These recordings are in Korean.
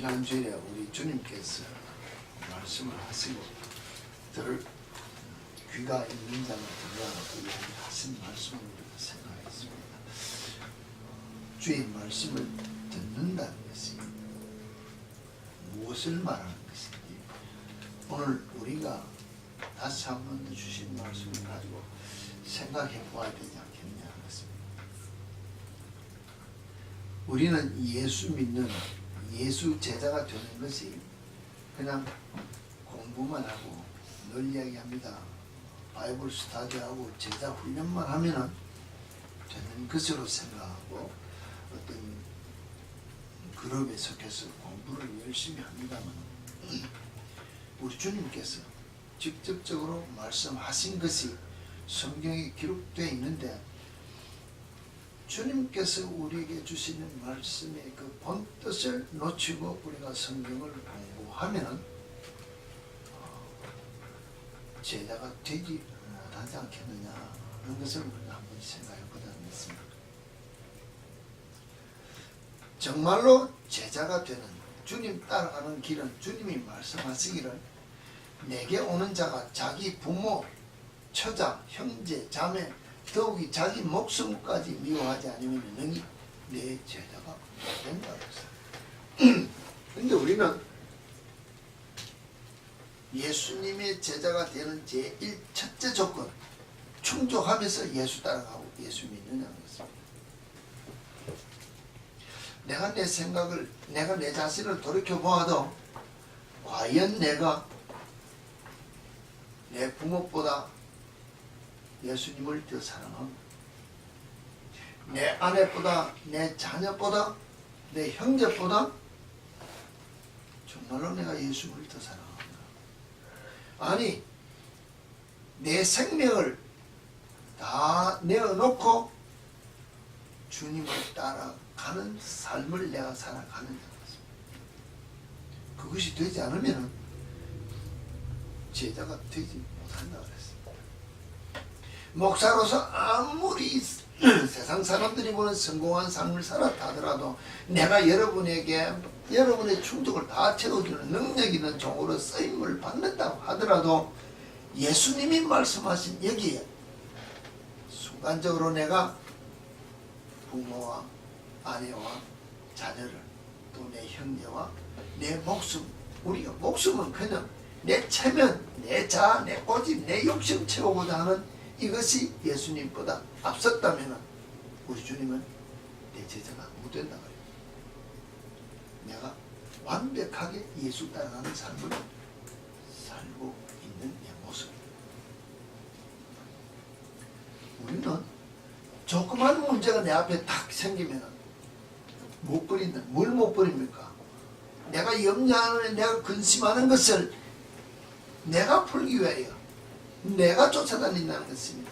지난주에 우리 주님께서 말씀을 하시고 들을 귀가 있는 자가 들으라고 하신 말씀을 우리가 생각했습니다. 주의 말씀을 듣는다는 것이 무엇을 말하는 것인지 오늘 우리가 다시 한번 주신 말씀을 가지고 생각해 보아야 되지 않겠냐 하겠습니다. 우리는 예수 믿는 예수 제자가 되는 것이 그냥 공부만 하고 늘 이야기합니다. 바이블 스터디하고 제자 훈련만 하면은 되는 것으로 생각하고 어떤 그룹에 속해서 공부를 열심히 합니다만 우리 주님께서 직접적으로 말씀하신 것이 성경에 기록되어 있는데 주님께서 우리에게 주시는 말씀의 그 본뜻을 놓치고 우리가 성경을 공부하면 제자가 되지 못하지 않겠느냐 하는 것을 우리가 한번 생각해 보자는 것입니다. 정말로 제자가 되는 주님 따라가는 길은 주님이 말씀하시기를 내게 오는 자가 자기 부모, 처자, 형제, 자매 더욱이 자기 목숨까지 미워하지 않으면 능히 내 제자가 된다고 했어요. 그런데 우리는 예수님의 제자가 되는 제1 첫째 조건 충족하면서 예수 따라가고 예수 믿느냐는 것입니다. 내가 내 생각을 내가 내 자신을 돌이켜보아도 과연 내가 내 부모보다 예수님을 더 사랑합니다. 내 아내보다 내 자녀보다 내 형제보다 정말로 내가 예수님을 더 사랑합니다. 아니 내 생명을 다 내어놓고 주님을 따라가는 삶을 내가 살아가느냐. 그것이 되지 않으면 제자가 되지 못한다 그랬습니다. 목사로서 아무리 세상 사람들이 보는 성공한 삶을 살았다 하더라도 내가 여러분에게 여러분의 충족을 다 채워주는 능력 있는 종으로 쓰임을 받는다고 하더라도 예수님이 말씀하신 여기에 순간적으로 내가 부모와 아내와 자녀를 또 내 형제와 내 목숨 우리가 목숨은 그냥 내 체면, 내 자아, 내 고집, 내 욕심 채우고자 하는 이것이 예수님보다 앞섰다면 우리 주님은 내 제자가 못 된다 그래요. 내가 완벽하게 예수 따라가는 삶을 살고 있는 내 모습. 우리는 조그만 문제가 내 앞에 딱 생기면 못 버린다. 뭘 못 버립니까? 내가 염려하는 내가 근심하는 것을 내가 풀기 위하여 내가 쫓아다닌다는 것입니다.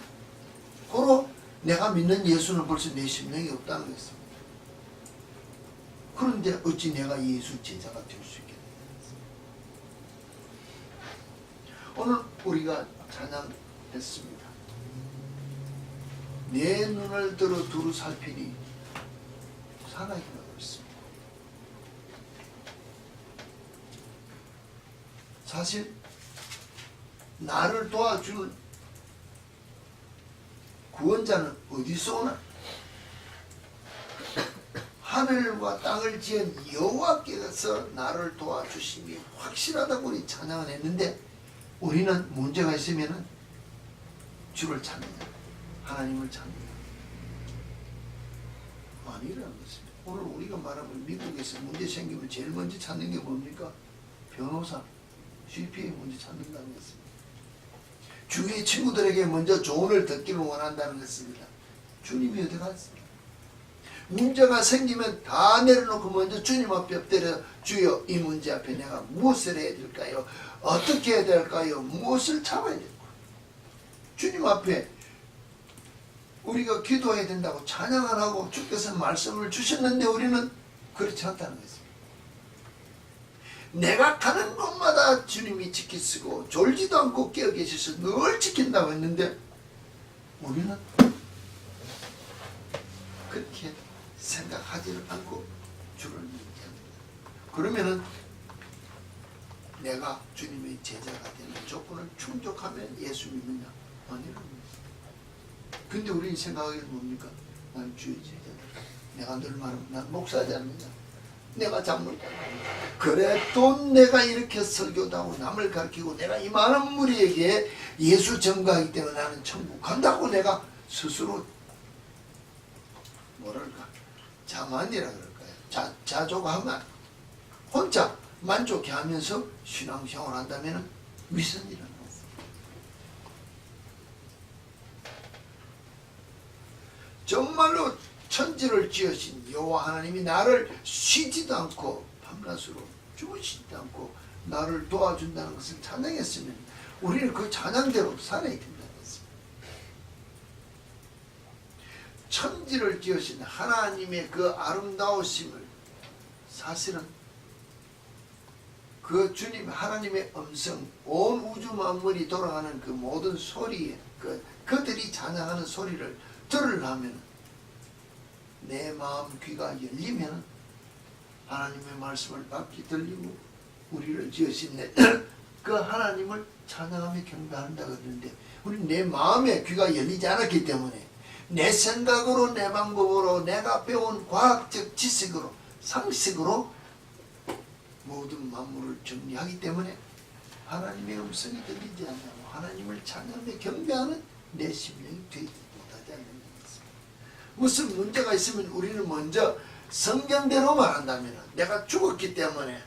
고로 내가 믿는 예수는 벌써 내 심령이 없다는 것입니다. 그런데 어찌 내가 예수 제자가 될 수 있겠느냐. 오늘 우리가 찬양했습니다. 내 눈을 들어 두루 살피니 살아있다고 했습니다. 사실 나를 도와주는 구원자는 어디서 오나? 하늘과 땅을 지은 여호와께서 나를 도와주심이 확실하다고 우리 찬양을 했는데 우리는 문제가 있으면 주를 찾느냐 하나님을 찾느냐 아니라는 것입니다. 오늘 우리가 말하면 미국에서 문제 생기면 제일 먼저 찾는 게 뭡니까? 변호사, GPA 먼저 찾는다는 것입니다. 주위의 친구들에게 먼저 조언을 듣기를 원한다는 것입니다. 주님이 어디 갔습니까? 문제가 생기면 다 내려놓고 먼저 주님 앞에 엎드려 주여 이 문제 앞에 내가 무엇을 해야 될까요? 어떻게 해야 될까요? 무엇을 참아야 될까요? 주님 앞에 우리가 기도해야 된다고 찬양을 하고 주께서 말씀을 주셨는데 우리는 그렇지 않다는 것입니다. 내가 가는 곳마다 주님이 지키시고 졸지도 않고 깨어 계셔서 늘 지킨다고 했는데 우리는 그렇게 생각하지를 않고 주를 믿게 합니다. 그러면은 내가 주님의 제자가 되는 조건을 충족하면 예수 믿느냐? 아니라는 거예요. 근데 우리 생각하기는 뭡니까? 난 주의 제자다. 내가 늘 말하면 난 목사지 않느냐? 내가 장로다. 그래도 내가 이렇게 설교도 하고 남을 가르치고 내가 이 많은 무리에게 예수 전가하기 때문에 나는 천국 간다고 내가 스스로 뭐랄까 자만이라 그럴까요? 자족하면 혼자 만족해 하면서 신앙생활을 한다면 위선이라는 거죠. 정말로 천지를 지으신 여호와 하나님이 나를 쉬지도 않고 밤낮으로 주무시지도 않고 나를 도와준다는 것을 찬양했으면 우리는 그 찬양대로 살아야 된다는 것입니다. 천지를 지으신 하나님의 그 아름다우심을 사실은 그 주님 하나님의 음성 온 우주 만물이 돌아가는 그 모든 소리에 그들이 찬양하는 소리를 들으려면 내 마음 귀가 열리면 하나님의 말씀을 밝히 들리고 우리를 지으신 그 하나님을 찬양하며 경배한다 그러는데 우리 내 마음의 귀가 열리지 않았기 때문에 내 생각으로 내 방법으로 내가 배운 과학적 지식으로 상식으로 모든 만물을 정리하기 때문에 하나님의 음성이 들리지 않고 하나님을 찬양하며 경배하는 내 심령이 되지 못하지 않는 것입니다. 무슨 문제가 있으면 우리는 먼저 성경대로 말한다면 내가 죽었기 때문에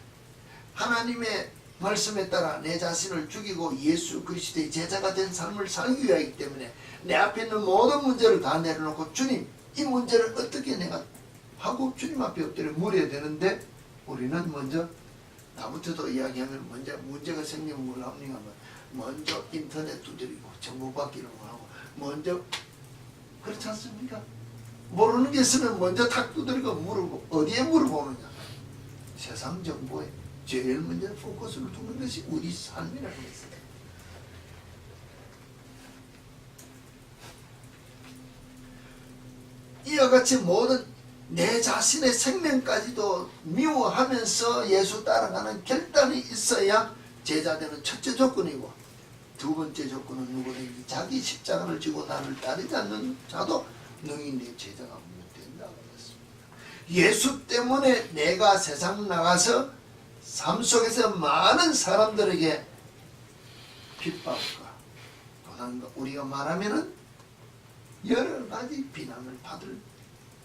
하나님의 말씀에 따라 내 자신을 죽이고 예수 그리스도의 제자가 된 삶을 살기 위하기 때문에 내 앞에 있는 모든 문제를 다 내려놓고 주님 이 문제를 어떻게 내가 하고 주님 앞에 엎드려 물어야 되는데 우리는 먼저 나부터도 이야기하면 먼저 문제가 생기면 뭘 합니까? 먼저 인터넷 두드리고 정보받기를 하고 먼저 그렇지 않습니까? 모르는 게 있으면 먼저 탁 두드리고 물어보고 어디에 물어보느냐? 세상 정보에 제일 먼저 포커스를 두는 것이 우리 삶이라는 것입니다. 이와 같이 모든 내 자신의 생명까지도 미워하면서 예수 따라가는 결단이 있어야 제자되는 첫째 조건이고 두 번째 조건은 누구든지 자기 십자가를 지고 나를 따르지 않는 자도 능히 내 제자가 못 된다고 했습니다. 예수 때문에 내가 세상 나가서 삶 속에서 많은 사람들에게 핍박과 고난과 우리가 말하면은 여러 가지 비난을 받을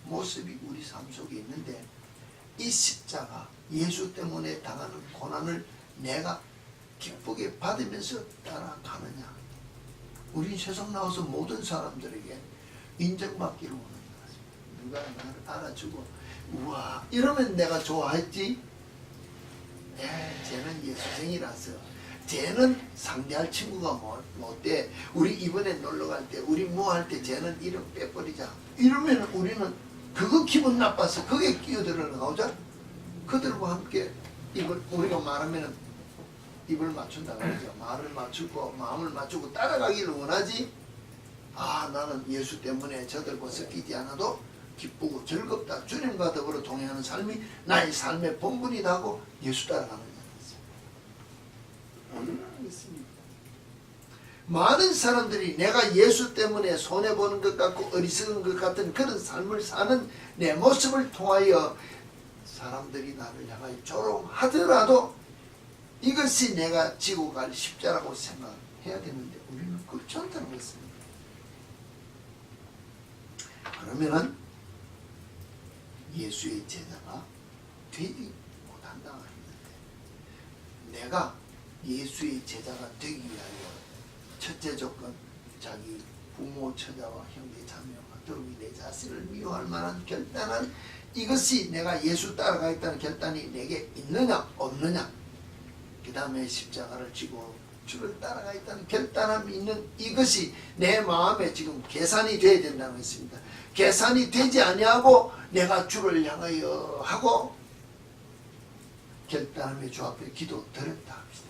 모습이 우리 삶 속에 있는데 이 십자가 예수 때문에 당하는 고난을 내가 기쁘게 받으면서 따라가느냐? 우리 세상 나와서 모든 사람들에게 인정받기를 원하는 것입니다. 누가 나를 알아주고 우와 이러면 내가 좋아했지. 쟤는 예수생이라서 쟤는 상대할 친구가 못돼. 우리 이번에 놀러갈 때 우리 뭐 할 때 쟤는 이름 빼버리자. 이러면 우리는 그거 기분 나빠서 그게 끼어들어 나오자. 그들과 함께 입을 우리가 말하면 입을 맞춘다 그러죠. 말을 맞추고 마음을 맞추고 따라가기를 원하지. 아 나는 예수 때문에 저들과 섞이지 않아도 기쁘고 즐겁다. 주님과 더불어 동행하는 삶이 나의 삶의 본분이다 하고 예수 따라가는 것입니다. 얼마나 있습니까? 많은 사람들이 내가 예수 때문에 손해보는 것 같고 어리석은 것 같은 그런 삶을 사는 내 모습을 통하여 사람들이 나를 향하여 조롱하더라도 이것이 내가 지고 갈 십자라고 생각해야 되는데 우리는 그렇지 않다는 것입니다. 그러면은 예수의 제자가 되지 못한다 했는데 내가 예수의 제자가 되기 위하여 첫째 조건 자기 부모 처자와 형제 자매와 더욱이 내 자신을 미워할 만한 결단은 이것이 내가 예수 따라가겠다는 결단이 내게 있느냐 없느냐 그 다음에 십자가를 지고 주를 따라가겠다는 결단함이 있는 이것이 내 마음에 지금 계산이 되어야 된다는 것입니다. 계산이 되지 아니하고 내가 주를 향하여 하고 결단함에 주 앞에 기도 드렸다 합시다.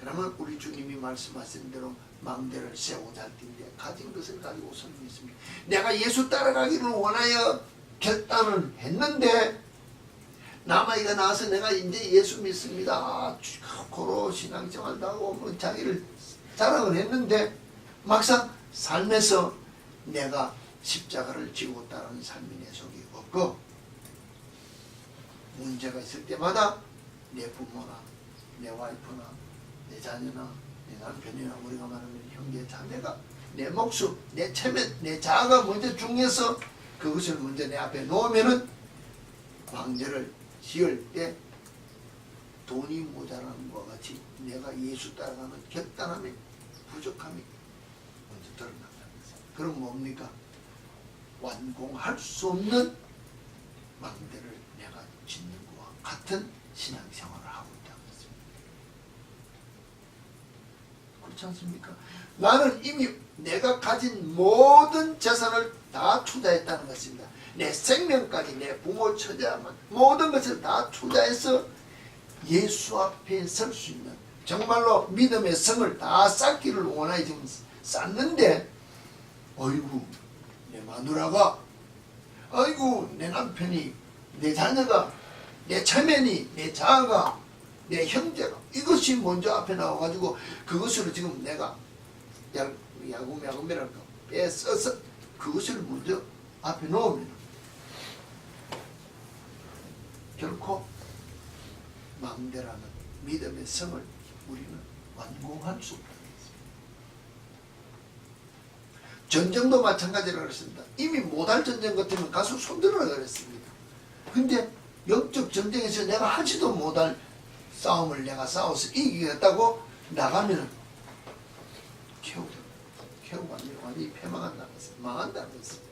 그러면 우리 주님이 말씀하신 대로 망대를 세우고 잘 텐데 가진 것을 가지고 설명했습니다. 내가 예수 따라가기를 원하여 결단을 했는데 남아이가 나와서 내가 이제 예수 믿습니다. 고로 신앙생활도 하고 뭐 자기를 자랑을 했는데 막상 삶에서 내가 십자가를 지고 따르는 삶이 내 속에 없고 문제가 있을 때마다 내 부모나 내 와이프나 내 자녀나 내 남편이나 우리가 말하는 형제 자매가 내 목숨, 내 체면, 내 자아가 먼저 중요해서 그것을 먼저 내 앞에 놓으면은 황제를 지을 때 돈이 모자라는 것과 같이 내가 예수 따라가는 결단함이 부족함이 먼저 드러난다는 것입니다. 그럼 뭡니까? 완공할 수 없는 망대를 내가 짓는 것과 같은 신앙생활을 하고 있다는 것입니다. 그렇지 않습니까? 나는 이미 내가 가진 모든 재산을 다 투자했다는 것입니다. 내 생명까지 내 부모 처자만 모든 것을 다 투자해서 예수 앞에 설 수 있는 정말로 믿음의 성을 다 쌓기를 원하여 지금 쌓는데 어이구 내 마누라가 아이고 내 남편이 내 자녀가 내 체면이 내 자아가 내 형제가 이것이 먼저 앞에 나와가지고 그것으로 지금 내가 야금야금이랄까 빼써서 그것을 먼저 앞에 놓으면 결코 망대라는 믿음의 성을 우리는 완공할 수 없다는 것입니다. 전쟁도 마찬가지라고 했습니다. 이미 못할 전쟁 같으면 가서 손들어라 그랬습니다. 근데 영적 전쟁에서 내가 하지도 못할 싸움을 내가 싸워서 이기겠다고 나가면 겨우가 아니라 완전히 패망한다는 것입니다. 망한다는 것입니다.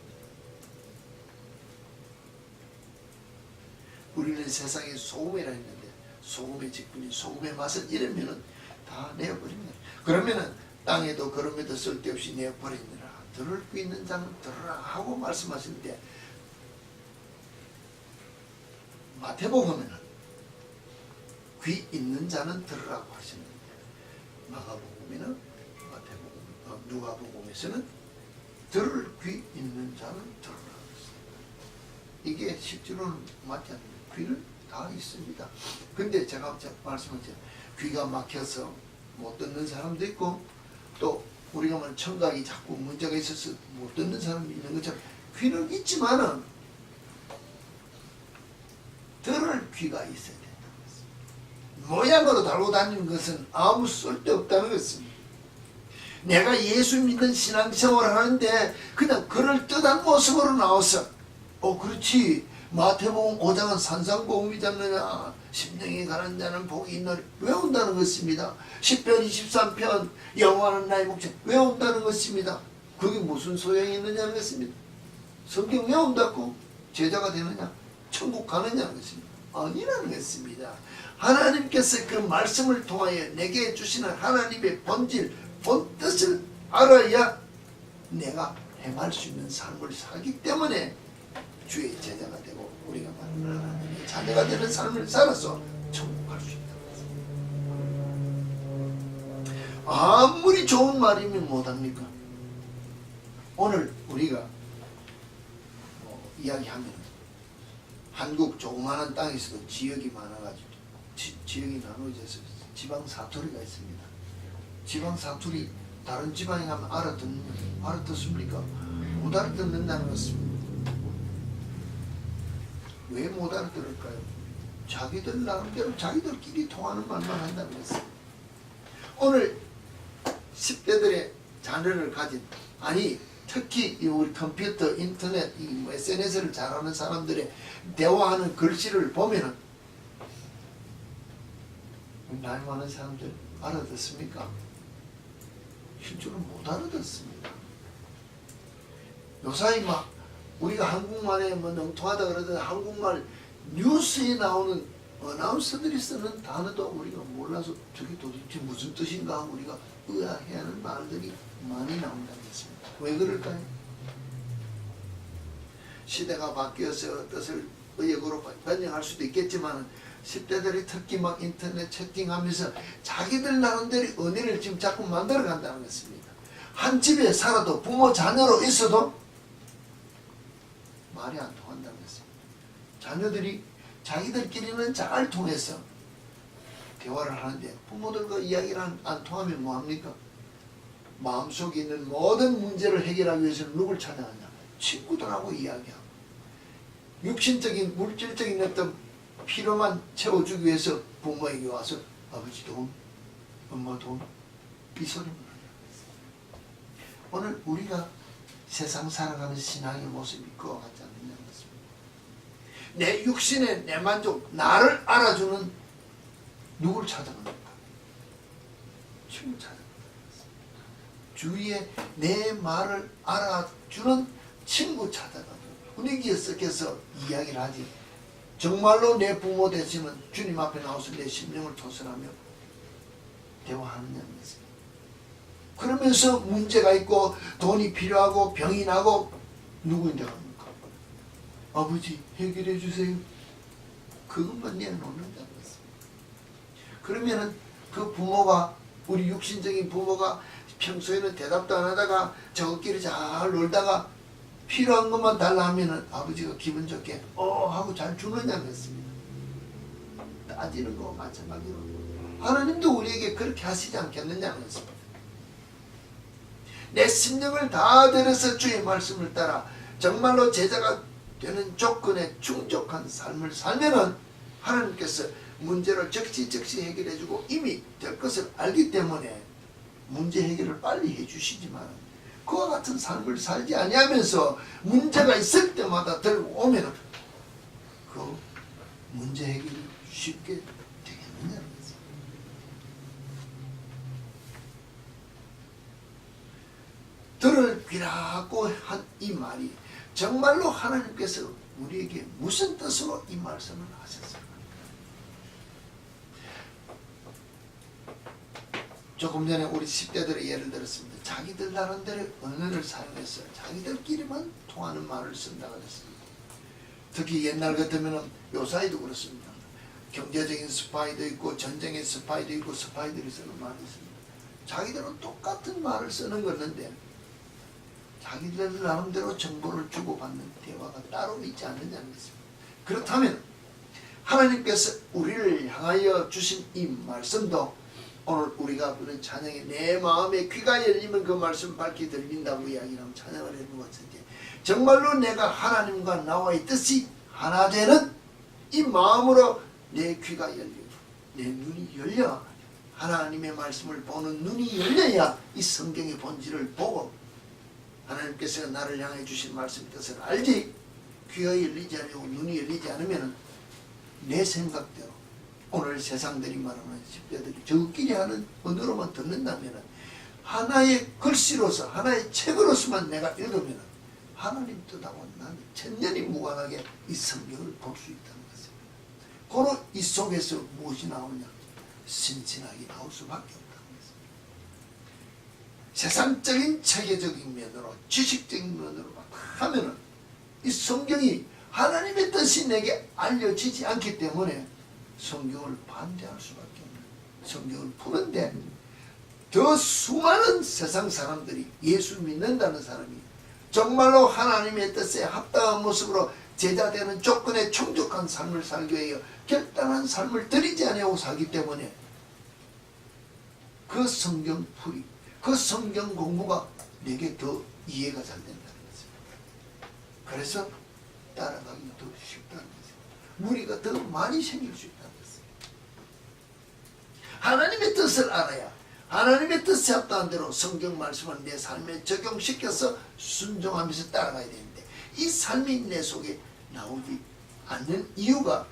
우리는 세상에 소금이라 했는데 소금의 직분이 소금의 맛을 잃으면은 다 내어버립니다. 그러면은 땅에도 걸음에도 쓸데없이 내어버리느라 들을 수 있는 자는 들으라 하고 말씀하시는데 마태복음에는 귀 있는 자는 들으라고 하시는데 마가복음에는 누가복음에서는 들을 귀 있는 자는 들으라고 했습니다. 이게 실제로는 맞지 않습니다. 귀는 다 있습니다. 근데 제가 말씀하죠. 귀가 막혀서 못 듣는 사람도 있고 또 우리가 말하는 청각이 자꾸 문제가 있어서 못 듣는 사람이 있는 것처럼 귀는 있지만은 들을 귀가 있어야 된다는 것입니다. 모양으로 달고 다니는 것은 아무 쓸데없다는 것입니다. 내가 예수 믿는 신앙생활을 하는데 그냥 그럴듯한 모습으로 나와서 그렇지 마태복음 5장은 산상복음이지 않느냐 심령이 가는 자는 복이 있노니 외운다는 것입니다. 10편 23편 여호와는 나의 목자 외운다는 것입니다. 그게 무슨 소용이 있느냐는 것입니다. 성경 외운다고 제자가 되느냐 천국 가느냐는 것입니다. 아니라는 것입니다. 하나님께서 그 말씀을 통하여 내게 주시는 하나님의 본질 본뜻을 알아야 내가 행할 수 있는 삶을 살기 때문에 주의 제자가 되고 우리가 말하는 하나님의 자녀가 되는 삶을 살아서 천국 갈 수 있다는 것입니다. 아무리 좋은 말이면 못합니까? 오늘 우리가 이야기하면 한국 조그마한 땅에서도 지역이 많아가지고 지역이 나누어져서 지방 사투리가 있습니다. 지방 사투리 다른 지방에 가면 알아듣습니까? 못 알아듣는다는 것입니다. 왜 못 알아들을까요? 자기들 나름대로 자기들끼리 통하는 말만 한다는 것입니다. 오늘 10대들의 자녀를 가진 특히 우리 컴퓨터, 인터넷, SNS를 잘하는 사람들의 대화하는 글씨를 보면은 나이 많은 사람들 알아듣습니까? 실제로 못 알아듣습니다. 요사이 우리가 한국말에 능통하다 그러던 한국말 뉴스에 나오는 어나운서들이 쓰는 단어도 우리가 몰라서 저게 도대체 무슨 뜻인가 하고 우리가 의아해하는 말들이 많이 나온다는 것입니다. 왜 그럴까요? 시대가 바뀌어서 뜻을 의역으로 변형할 수도 있겠지만 10대들이 특히 인터넷 채팅하면서 자기들 나름대로 은혜를 지금 자꾸 만들어 간다는 것입니다. 한 집에 살아도 부모 자녀로 있어도 말이 안 통한다는 것입니다. 자녀들이 자기들끼리는 잘 통해서 대화를 하는데 부모들과 이야기를 안 통하면 뭐합니까? 마음속에 있는 모든 문제를 해결하기 위해서는 누굴 찾아가냐? 친구들하고 이야기하고 육신적인 물질적인 어떤 필요만 채워주기 위해서 부모에게 와서 아버지 돈, 엄마 돈, 이 소리만 하냐. 오늘 우리가 세상 살아가는 신앙의 모습이 그와 같지 않느냐 것입니다. 내 육신의 내 만족, 나를 알아주는 누굴 찾아갑니까? 친구 찾아갑니다. 주위에 내 말을 알아주는 친구 찾아가고 분위기에 섞여서 이야기를 하지. 정말로 내 부모 되시면 주님 앞에 나와서 내 심령을 토설하며 대화하느냐는 것입니다. 그러면서 문제가 있고 돈이 필요하고 병이 나고 누구인데 합니까? 아버지 해결해 주세요. 그것만 내놓는다는 것입니다. 그러면은 그 부모가 우리 육신적인 부모가 평소에는 대답도 안 하다가 저끼리 잘 놀다가 필요한 것만 달라 하면은 아버지가 기분 좋게 하고 잘 주느냐는 것입니다. 따지는 거 마찬가지로 하나님도 우리에게 그렇게 하시지 않겠느냐는 것입니다. 내 심령을 다 들여서 주의 말씀을 따라 정말로 제자가 되는 조건에 충족한 삶을 살면은 하나님께서 문제를 적시적시 해결해주고 이미 될 것을 알기 때문에 문제 해결을 빨리 해주시지만 그와 같은 삶을 살지 아니하면서 문제가 있을 때마다 들고 오면은 그 문제 해결이 쉽게 되겠느냐는 거죠. 들을 귀라고 한 이 말이 정말로 하나님께서 우리에게 무슨 뜻으로 이 말씀을 하셨을까? 조금 전에 우리 10대들의 예를 들었습니다. 자기들 나름대로 언어를 사용해서 자기들끼리만 통하는 말을 쓴다고 했습니다. 특히 옛날 같으면 요사이도 그렇습니다. 경제적인 스파이도 있고 전쟁의 스파이도 있고 스파이들이 쓰는 말이 있습니다. 자기들은 똑같은 말을 쓰는 것인데 자기들 나름대로 정보를 주고받는 대화가 따로 있지 않느냐는 것입니다. 그렇다면 하나님께서 우리를 향하여 주신 이 말씀도 오늘 우리가 부른 찬양에 내 마음에 귀가 열리면 그 말씀 밝게 들린다고 이야기하면 찬양을 해본 것인데 정말로 내가 하나님과 나와의 뜻이 하나 되는 이 마음으로 내 귀가 열리고 내 눈이 열려 하나님의 말씀을 보는 눈이 열려야 이 성경의 본질을 보고 하나님께서 나를 향해 주신 말씀의 뜻을 알지 귀가 열리지 않고 눈이 열리지 않으면 내 생각대로 오늘 세상들이 말하는 10대들이 저끼리 하는 언어로만 듣는다면 하나의 글씨로서 하나의 책으로서만 내가 읽으면 하나님 뜻하고 나는 천년이 무관하게 이 성경을 볼 수 있다는 것입니다. 고로 이 속에서 무엇이 나오냐? 신신하게 나올 수밖에 없다는 것입니다. 세상적인 체계적인 면으로 지식적인 면으로 하면은 이 성경이 하나님의 뜻이 내게 알려지지 않기 때문에 성경을 반대할 수밖에 없는 성경을 푸는데 더 수많은 세상 사람들이 예수 믿는다는 사람이 정말로 하나님의 뜻에 합당한 모습으로 제자되는 조건에 충족한 삶을 살기 위하여 결단한 삶을 들이지 아니하고 살기 때문에 그 성경 풀이 그 성경 공부가 내게 더 이해가 잘 된다는 거죠. 그래서 따라가기 더 쉽다는 거죠. 무리가 더 많이 생길 수 있다는 거죠. 하나님의 뜻을 알아야 하나님의 뜻에 합당한 대로 성경 말씀을 내 삶에 적용시켜서 순종하면서 따라가야 되는데 이 삶이 내 속에 나오지 않는 이유가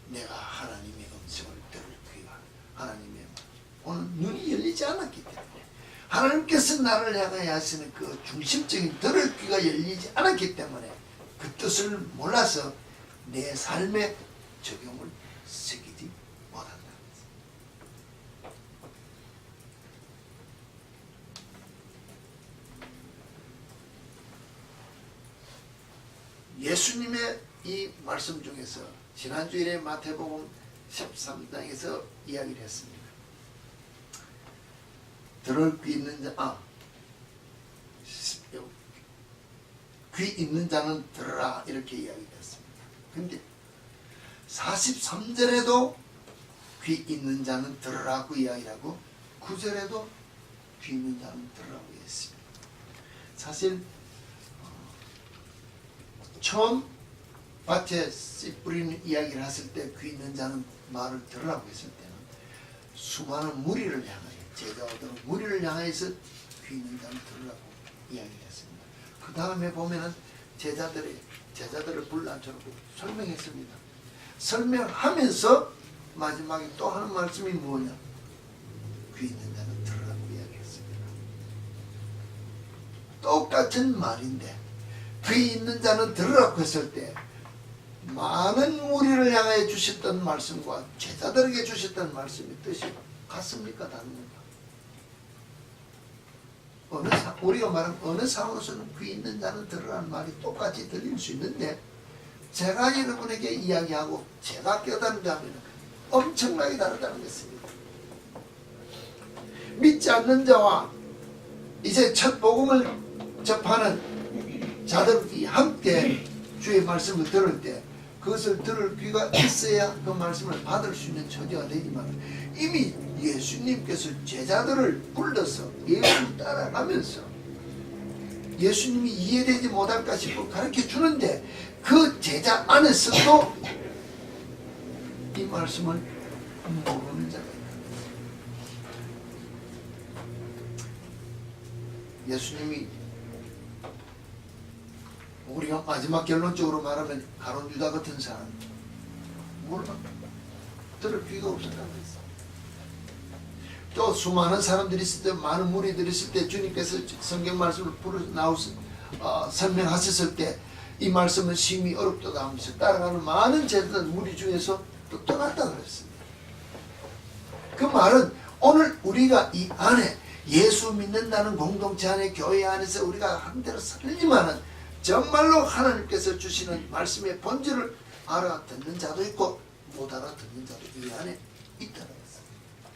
내가 하나님의 음성을 들을 귀가 하나님의 오늘 눈이 열리지 않았기 때문에 하나님께서 나를 향하여 하시는 그 중심적인 들을 귀가 열리지 않았기 때문에 그 뜻을 몰라서 내 삶에 적용을 시키지 못한다. 예수님의 이 말씀 중에서 지난주일에 마태복음 13장에서 이야기를 했습니다. 들을 귀 있는 자, 귀 있는 자는 들으라 이렇게 이야기했습니다. 근데 43절에도 귀 있는 자는 들으라고 이야기하고 9절에도 귀 있는 자는 들으라고 했습니다. 사실 처음 밭에 씨 뿌리는 이야기를 했을 때 귀 있는 자는 말을 들으라고 했을 때는 수많은 무리를 향하여 제자들은 무리를 향해서 귀 있는 자는 들으라고 이야기했습니다. 그 다음에 보면은 제자들을 불러앉혀놓고 설명했습니다. 설명하면서 마지막에 또 하는 말씀이 뭐냐? 귀 있는 자는 들으라고 이야기했습니다. 똑같은 말인데 귀 있는 자는 들으라고 했을 때 많은 무리를 향해 주셨던 말씀과 제자들에게 주셨던 말씀의 뜻이 같습니까? 다릅니까? 우리가 말한 어느 상황에서는 귀 있는 자는 들으라는 말이 똑같이 들릴 수 있는데 제가 여러분에게 이야기하고 제가 깨닫는다면 엄청나게 다르다는 것입니다. 믿지 않는 자와 이제 첫 복음을 접하는 자들이 함께 주의 말씀을 들을 때 그것을 들을 귀가 있어야 그 말씀을 받을 수 있는 처지가 되지만 이미 예수님께서 제자들을 불러서 예수를 따라가면서 예수님이 이해되지 못할까 싶어 가르쳐 주는데 그 제자 안에서도 이 말씀을 모르는 자가 있다. 예수님이 우리가 마지막 결론적으로 말하면 가룟 유다 같은 사람 몰라 들을 귀가 없었다고 했어. 또 수많은 사람들이 있을 때 많은 무리들이 있을 때 주님께서 성경 말씀을 설명하셨을 때 이 말씀은 심히 어렵다고 하면서 따라가는 많은 제자들 무리 중에서 또 떠났다고 그랬습니다. 그 말은 오늘 우리가 이 안에 예수 믿는다는 공동체 안에 교회 안에서 우리가 한 대로 살지만은 정말로 하나님께서 주시는 말씀의 본질을 알아듣는 자도 있고 못 알아듣는 자도 이 안에 있다는 것입니다.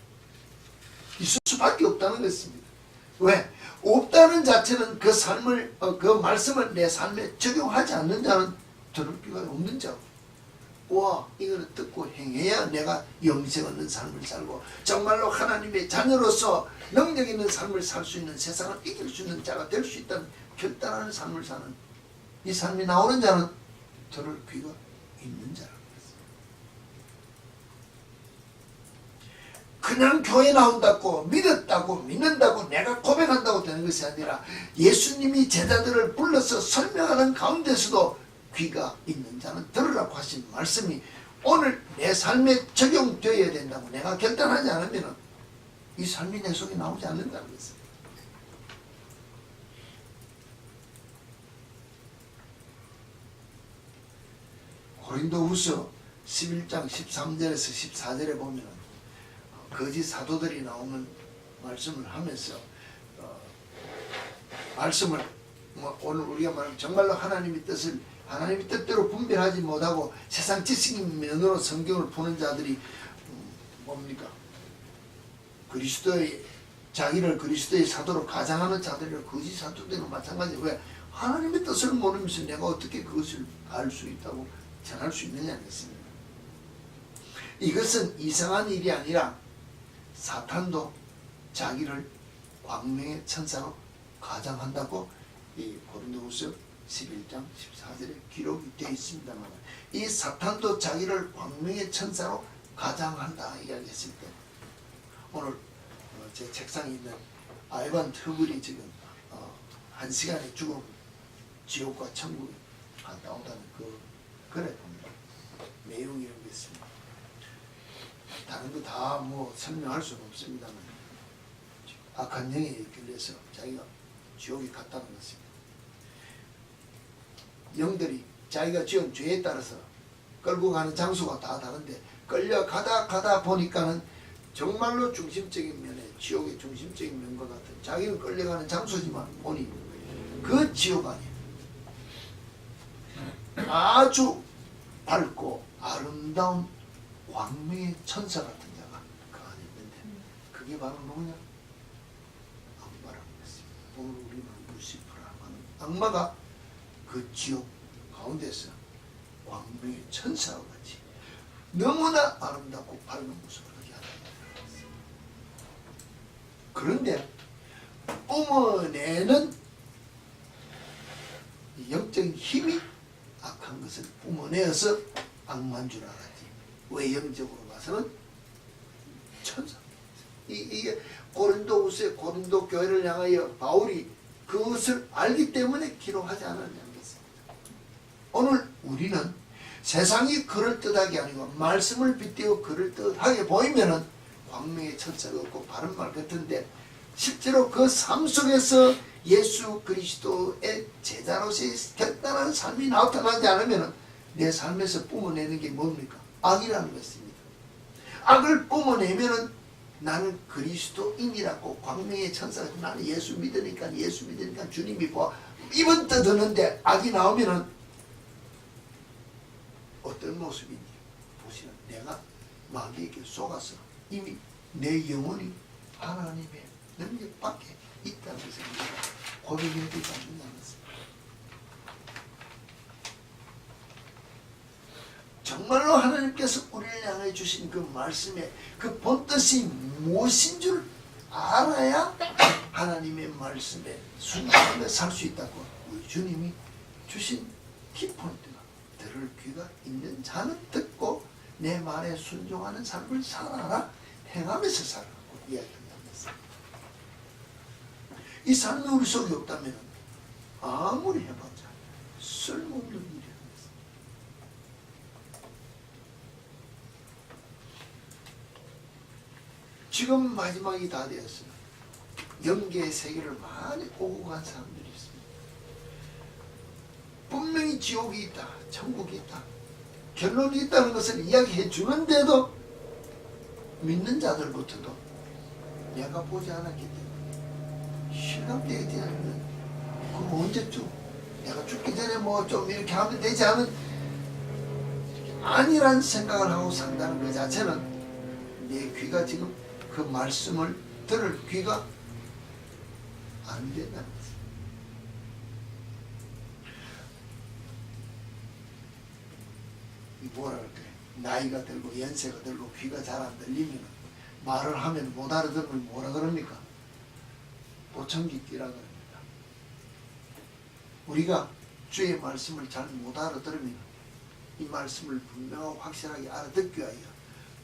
있을 수밖에 없다는 것입니다. 왜? 없다는 자체는 그 삶을 그 말씀을 내 삶에 적용하지 않는 자는 들을 귀가 없는 자고 와 이거는 듣고 행해야 내가 영생 얻는 삶을 살고 정말로 하나님의 자녀로서 능력 있는 삶을 살 수 있는 세상을 이길 수 있는 자가 될 수 있다는 결단하는 삶을 사는 이 삶이 나오는 자는 들을 귀가 있는 자라고 했습니다. 그냥 교회 나온다고 믿었다고 믿는다고 내가 고백한다고 되는 것이 아니라 예수님이 제자들을 불러서 설명하는 가운데서도 귀가 있는 자는 들으라고 하신 말씀이 오늘 내 삶에 적용되어야 된다고 내가 결단하지 않으면 이 삶이 내 속에 나오지 않는다는 것입니다. 고린도후서 11장 13절에서 14절에 보면 거짓 사도들이 나오는 말씀을 하면서 말씀을 오늘 우리가 말하는 정말로 하나님의 뜻을 하나님의 뜻대로 분별하지 못하고 세상 지식인면으로 성경을 보는 자들이 뭡니까? 자기를 그리스도의 사도로 가장하는 자들을 거짓 사도들과 마찬가지예요. 왜? 하나님의 뜻을 모르면서 내가 어떻게 그것을 알 수 있다고 전할 수 있느냐는 것입니다. 이것은 이상한 일이 아니라 사탄도 자기를 광명의 천사로 가장한다고 이 고린도후서 11장 14절에 기록이 되어 있습니다만 이 사탄도 자기를 광명의 천사로 가장한다 이야기했을 때 오늘 제 책상에 있는 아이반 트러블이 지금 1시간에 죽음 지옥과 천국이 갔다 온다는 그 그래프입니다. 내용이 이런 게 있습니다. 다른 거 다 뭐 설명할 수는 없습니다만 악한 영에 이끌려서 자기가 지옥에 갔다는 것입니다. 영들이 자기가 지은 죄에 따라서 끌고 가는 장소가 다 다른데 끌려가다 보니까는 정말로 중심적인 면에 지옥의 중심적인 면과 같은 자기가 끌려가는 장소지만 보니 그 지옥 안에 아주 밝고 아름다운 광명의 천사 같은 자가 그 안에 있는데 그게 바로 누구냐? 악마라는 것입니다. 오늘 우리는 루시퍼라고 하는 악마가 그 지옥 가운데서 광명의 천사와 같이 너무나 아름답고 밝은 모습을 하게 하다. 그런데 뿜어내는 영적인 힘이 악한 것을 뿜어내어서 악만 줄 알았지. 왜 영적으로 봐서는 천사. 이게 고린도 교회를 향하여 바울이 그것을 알기 때문에 기록하지 않았냐는 것입니다. 오늘 우리는 세상이 그럴듯하게 아니고 말씀을 빗대어 그럴듯하게 보이면은 광명의 천사가 없고 바른 말 같은데 실제로 그 삶 속에서 예수 그리스도의 제자로서의 결단한 삶이 나타나지 않으면 내 삶에서 뿜어내는 게 뭡니까? 악이라는 것입니다. 악을 뿜어내면은 나는 그리스도인이라고 광명의 천사가 나는 예수 믿으니까 주님이 보아 입은 떠드는데 악이 나오면은 어떤 모습인지 보시면 내가 마귀에게 속아서 이미 내 영혼이 하나님의 능력 밖에 있다는 것을 고백해야 되지 않는다는 것입니다. 정말로 하나님께서 우리를 향해 주신 그 말씀의 그 본뜻이 무엇인 줄 알아야 하나님의 말씀에 순종하며 살 수 있다고 우리 주님이 주신 키포인트가 들을 귀가 있는 자는 듣고 내 말에 순종하는 삶을 살아라, 행하면서 살아라고 이야기한다는 것입니다. 이 삶이 우리 속에 없다면 아무리 해봤자 쓸모없는 일이라는 것입니다. 지금 마지막이 다 되었어요. 영계의 세계를 많이 오고 간 사람들이 있습니다. 분명히 지옥이 있다, 천국이 있다, 결론이 있다는 것을 이야기해 주는데도 믿는 자들부터도 내가 보지 않았기 때문에 실감되지 않는, 그럼 언제쯤 내가 죽기 전에 뭐 좀 이렇게 하면 되지 않은, 아니란 생각을 하고 산다는 것 자체는 내 귀가 지금 그 말씀을 들을 귀가 안 된다는 것입니다. 뭐라 그럴까요? 나이가 들고 연세가 들고 귀가 잘 안 들리면 말을 하면 못 알아듣으면 뭐라 그럽니까? 보청기끼라 그럽니다. 우리가 주의 말씀을 잘 못 알아들으면 이 말씀을 분명하고 확실하게 알아듣기 위하여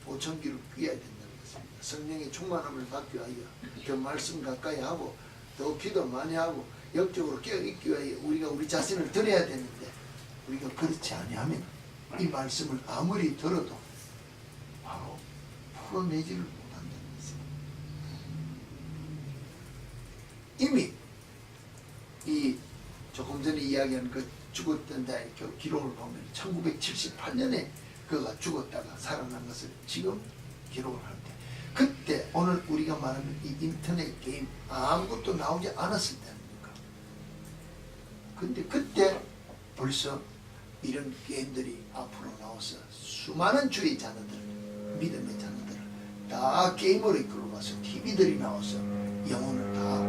보청기를 뀌어야 된다는 것입니다. 성령의 충만함을 받기 위하여 그 말씀 가까이 하고 더 기도 많이 하고 영적으로 깨어있기 위하여 우리가 우리 자신을 드려야 되는데, 우리가 그렇지 아니하면 이 말씀을 아무리 들어도 바로 풀어내지를 못한다는 것입니다. 이미 이 조금 전에 이야기한 그 죽었던 자의 그 기록을 보면 1978년에 그가 죽었다가 살아난 것을 지금 기록을 하는데, 그때 오늘 우리가 말하는 이 인터넷 게임 아무것도 나오지 않았을 때입니까? 근데 그때 벌써 이런 게임들이 앞으로 나와서 수많은 주의 자녀들, 믿음의 자녀들을 다 게임으로 이끌어가서 TV들이 나와서 영혼을 다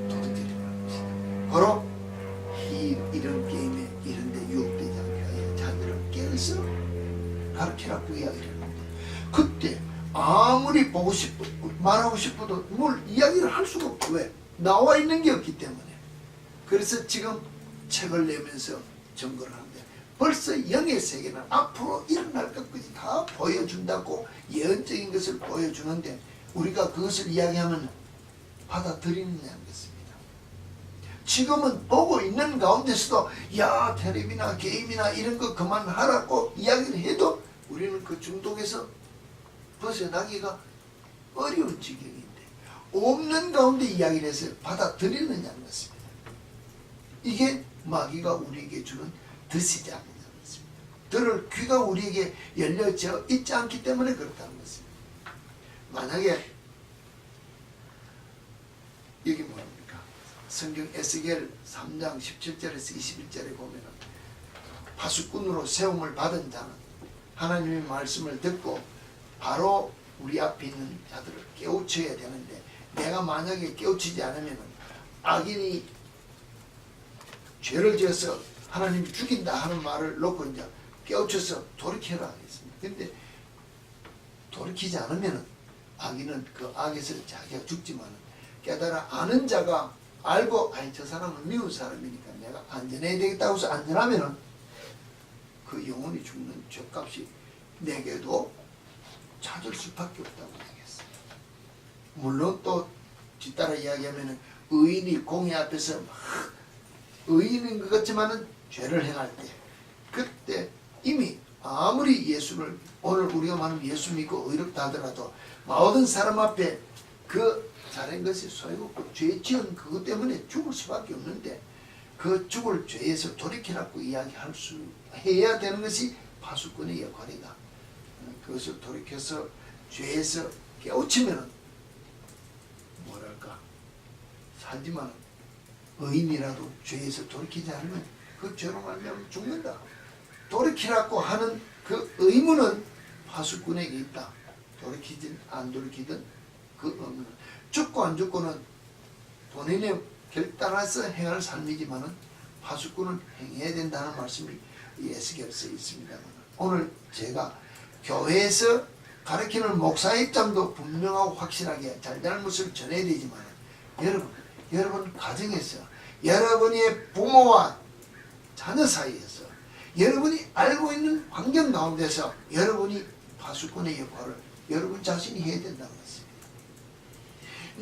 도둑질하는 것이다. 바로 이런 게임에 이런 데 유혹되지 않게 하여 자녀를 깨어서 가르치라고 이야기를 하는데, 그때 아무리 보고 싶어 말하고 싶어도 뭘 이야기를 할 수가 없고, 왜? 나와 있는 게 없기 때문에. 그래서 지금 책을 내면서 증거를 하는데, 벌써 영의 세계는 앞으로 일어날 것까지 다 보여준다고 예언적인 것을 보여주는데, 우리가 그것을 이야기하면 받아들이느냐는 것입니다. 지금은 보고 있는 가운데서도 야, 텔레비나 게임이나 이런 거 그만하라고 이야기를 해도 우리는 그 중독에서 벗어나기가 어려운 지경인데, 없는 가운데 이야기를 해서 받아들이느냐는 것입니다. 이게 마귀가 우리에게 주는 덫이지 않느냐는 것입니다. 들을 귀가 우리에게 열려져 있지 않기 때문에 그렇다는 것입니다. 만약에 여기 뭐랍니까? 성경 에스겔 3장 17절에서 21절에 보면은 파수꾼으로 세움을 받은 자는 하나님의 말씀을 듣고 바로 우리 앞에 있는 자들을 깨우쳐야 되는데, 내가 만약에 깨우치지 않으면 악인이 죄를 지어서 하나님이 죽인다 하는 말을 놓고 이제 깨우쳐서 돌이켜라 했습니다. 근데 돌이키지 않으면 악인은 그 악에서 자기가 죽지만 깨달아 아는 자가 알고 아니 저 사람은 미운 사람이니까 내가 안전해야 되겠다고 해서 안전하면 그 영혼이 죽는 죄값이 내게도 찾을 수밖에 없다고 얘기했어요. 물론 또 뒤따라 이야기하면 의인이 공의 앞에서 막 의인인 것 같지만은 죄를 행할 때 그때 이미 아무리 예수를 오늘 우리가 말하는 예수 믿고 의롭다 하더라도 모든 사람 앞에 그 잘한 것이 소용없고 죄 지은 그것 때문에 죽을 수밖에 없는데 그 죽을 죄에서 돌이키라고 이야기할 수 해야 되는 것이 파수꾼의 역할이다. 그것을 돌이켜서 죄에서 깨우치면 뭐랄까 살지만 의인이라도 죄에서 돌이키지 않으면 그 죄로 말미암아 죽는다. 돌이키라고 하는 그 의무는 파수꾼에게 있다. 돌이키든 안 돌이키든 그 의무는 죽고 안 죽고는 본인의 결단해서 행할 삶이지만은 파수꾼은 행해야 된다는 말씀이 에스겔서에 있습니다. 오늘 제가 교회에서 가르치는 목사의 입장도 분명하고 확실하게 잘잘못을 전해야 되지만 여러분 가정에서 여러분의 부모와 자녀 사이에서 여러분이 알고 있는 환경 가운데서 여러분이 파수꾼의 역할을 여러분 자신이 해야 된다는 것입니다.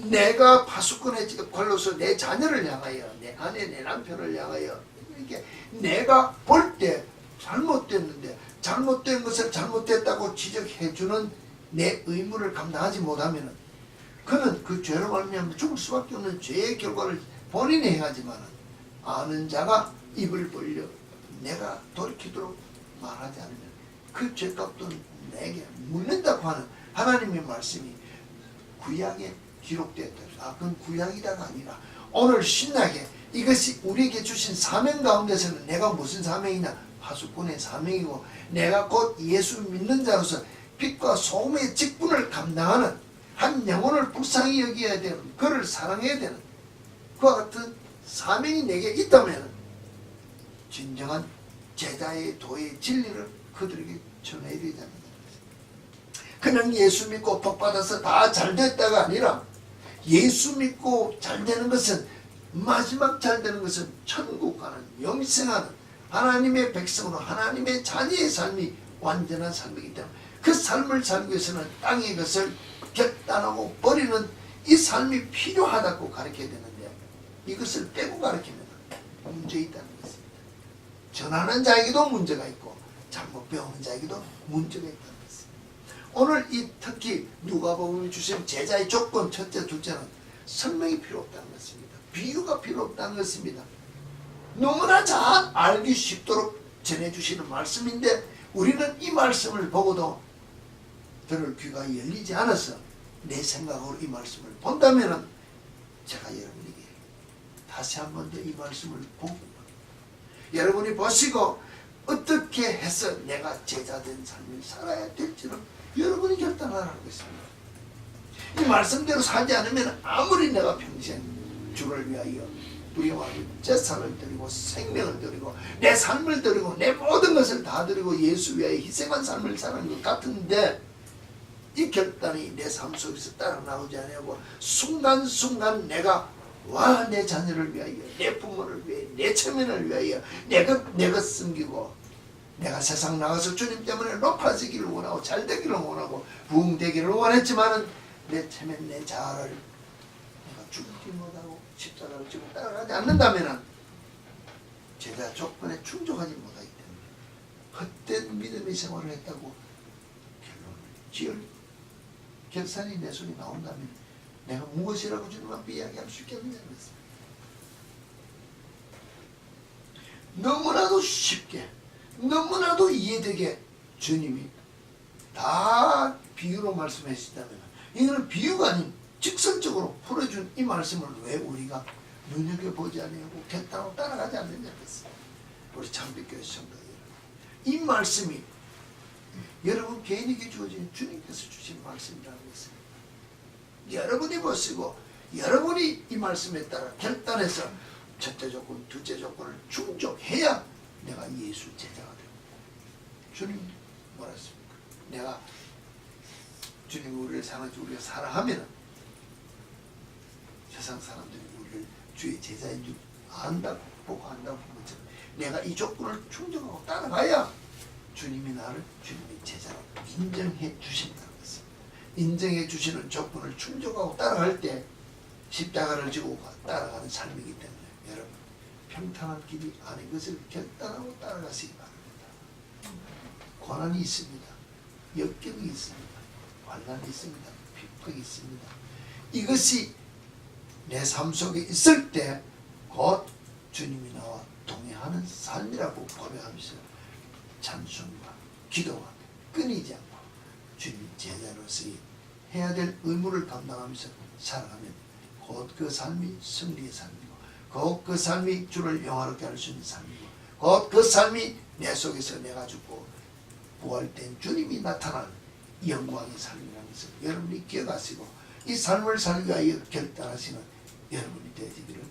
내가 파수꾼의 역할로서 내 자녀를 향하여 내 아내 내 남편을 향하여 이렇게 내가 볼 때 잘못됐는데 잘못된 것을 잘못됐다고 지적해주는 내 의무를 감당하지 못하면 그는 그 죄로 말미암아 죽을 수밖에 없는 죄의 결과를 본인이 행하지만 아는 자가 입을 벌려 내가 돌이키도록 말하지 않으면 그 죄값도 내게 묻는다고 하는 하나님의 말씀이 구약에 기록되었다. 그건 구약이다가 아니라 오늘 신나게 이것이 우리에게 주신 사명 가운데서는 내가 무슨 사명이냐 파수꾼의 사명이고 내가 곧 예수 믿는 자로서 빛과 소금의 직분을 감당하는 한 영혼을 불쌍히 여겨야 되는 그를 사랑해야 되는 그와 같은 사명이 내게 있다면 진정한 제자의 도의 진리를 그들에게 전해야 되지 않는다. 그냥 예수 믿고 복받아서 다 잘됐다가 아니라 예수 믿고 잘되는 것은 마지막 잘되는 것은 천국 가는 영생하는 하나님의 백성으로 하나님의 자녀의 삶이 완전한 삶이기 때문에 그 삶을 살기 위해서는 땅의 것을 결단하고 버리는 이 삶이 필요하다고 가르쳐야 되는데 이것을 빼고 가르치면 문제 있다는 것입니다. 전하는 자에게도 문제가 있고 잘못 배우는 자에게도 문제가 있다는 것입니다. 오늘 이 특히 누가복음이 주신 제자의 조건 첫째 둘째는 설명이 필요 없다는 것입니다. 비유가 필요 없다는 것입니다. 너무나 잘 알기 쉽도록 전해주시는 말씀인데 우리는 이 말씀을 보고도 들을 귀가 열리지 않아서 내 생각으로 이 말씀을 본다면 제가 여러분에게 다시 한 번 더 이 말씀을 보고 여러분이 보시고 어떻게 해서 내가 제자된 삶을 살아야 될지를 여러분이 결단하라고 했습니다. 이 말씀대로 살지 않으면 아무리 내가 평생 주를 위하여 우리가 말하는 재산을 드리고 생명을 드리고 내 삶을 드리고 내 모든 것을 다 드리고 예수 위하여 희생한 삶을 사는 것 같은데 이 결단이 내 삶 속에서 따라 나오지 않냐고 순간순간 내가 내 자녀를 위하여 내 부모를 위하여 내 체면을 위하여 내가 숨기고 내가 세상 나가서 주님 때문에 높아지기를 원하고 잘되기를 원하고 부흥되기를 원했지만은 내 체면 내 자아를 내가 죽지 못하고 십자가를 지고 따라가지 않는다면 제자 조건에 충족하지 못하기 때문에 헛된 믿음의 생활을 했다고 결론을 지을 결산이 내 손에 나온다면 내가 무엇이라고 주님 앞에 이야기할 수 있겠느냐는 것입니다. 너무나도 쉽게 너무나도 이해되게 주님이 다 비유로 말씀하시다면 이거는 비유가 아닌 직설적으로 풀어준 이 말씀을 왜 우리가 눈여겨보지 않냐고 결단하고 따라가지 않느냐는 것입니다. 우리 창백교회 성도 여러분, 이 말씀이 여러분 개인에게 주어진 주님께서 주신 말씀이라는 것입니다. 여러분이 보시고 여러분이 이 말씀에 따라 결단해서 첫째 조건, 둘째 조건을 충족해야 내가 예수 제자가 되고 주님 뭐라 했습니까? 내가 주님이 우리를 사랑하지 우리가 사랑하면 세상 사람들이 우리를 주의 제자인 줄 안다고 보고 안다고 본 것처럼 내가 이 조건을 충족하고 따라가야 주님이 나를 주님의 제자로 인정해 주신다는 것입니다. 인정해 주시는 조건을 충족하고 따라갈 때 십자가를 지고 따라가는 삶이기 때문에 여러분 평탄한 길이 아닌 것을 결단하고 따라가시기 바랍니다. 고난이 있습니다. 역경이 있습니다. 환난이 있습니다. 핍박이 있습니다. 이것이 내 삶 속에 있을 때 곧 주님이 나와 동행하는 삶이라고 고백하면서 찬송과 기도와 끊이지 않고 주님 제자로서의 해야 될 의무를 감당하면서 살아가면 곧 그 삶이 승리의 삶이고 곧 그 삶이 주를 영화롭게 할 수 있는 삶이고 곧 그 삶이 내 속에서 내가 죽고 부활된 주님이 나타나는 영광의 삶이라는 것을 여러분이 기억하시고 이 삶을 살기 위하여 결단하시는 여러분이 되시기를